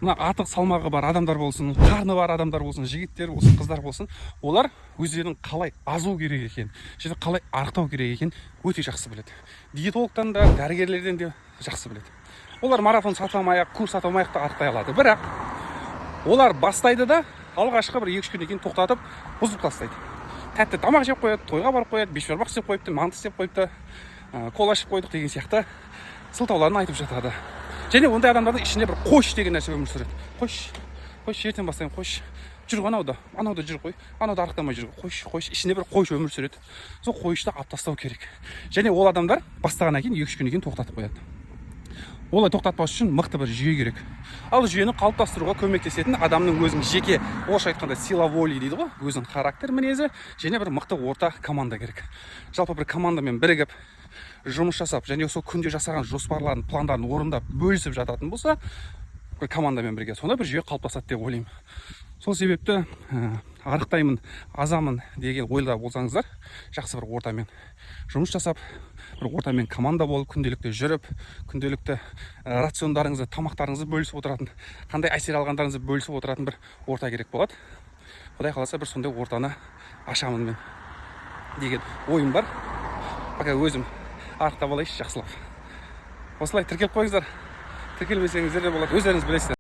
мына артық салмағы бар адамдар болсын, қарны бар адамдар болсын, жігіттер болсын, қыздар болсын, олар өздерінің қалай азу керек екен, және қалай арықтау керек екен өте жақсы біледі. Диетологтан да, дәрігерлерден де жақсы біледі. Олар марафон сатып алмай-ақ, курс сатып алмай-ақ та арықтай алады. Бірақ олар бастайды да, алғашқы бір 2-3 күннен кейін тоқтатып, бұзып тастайды. Тәтті тамақ жеп қояды, тойға барып қояды, бешбармақ істеп қойыпты, манты істеп қойыпты, кола ішіп қойдық деген сияқты сылтауларын айтып жатады. Және ондай адамдардың ішінде бір қойш деген нәрсе өмір сүреді. Қойш, ертең бастаймын, қойш. Жүр анауда жүр қой, анауда арықтамай жүр қойш, ішінде бір қойш өмір сүреді. Сол қойшты алып тастау керек. Және ол адамдар бастағаннан кейін 2-3 күннен кейін тоқтатып қояды. Олай тоқтатпас үшін мықты бір жүйе керек. Ал жүйені қалыптастыруға көмектесетін адамның өзінің жеке, орысша айтқанда сила воли дейді ғой, өзінің характер мінезі, және бір мықты орта команда керек. Жалпы бір командамен бірігіп жұмыс жасап, және сол күнде жасаған жоспарларын, пландарын орындап, бөлісіп жататын болса, бір командамен бірге сонда бір жүйе қалыптасады деп ойлаймын. Сол себепті арықтаймын, азамын деген ойда болсаңыздар, жақсы бір ортамен жұмыс жасап, бір ортамен команда болып, күнделікті жүріп, күнделікті рациондарыңызды, тамақтарыңызды бөлісіп отыратын, қандай әсер алғандарыңызды бөлісіп отыратын бір орта керек болады. Құдай қаласа бір сондай ортаны ашамын мен деген ойым бар. Пока өзім арықтап алайыншы жақсылап. Осылай тіркеліп қойыңыздар. Тіркелмесеңіздер де болады, өздеріңіз білесіздер.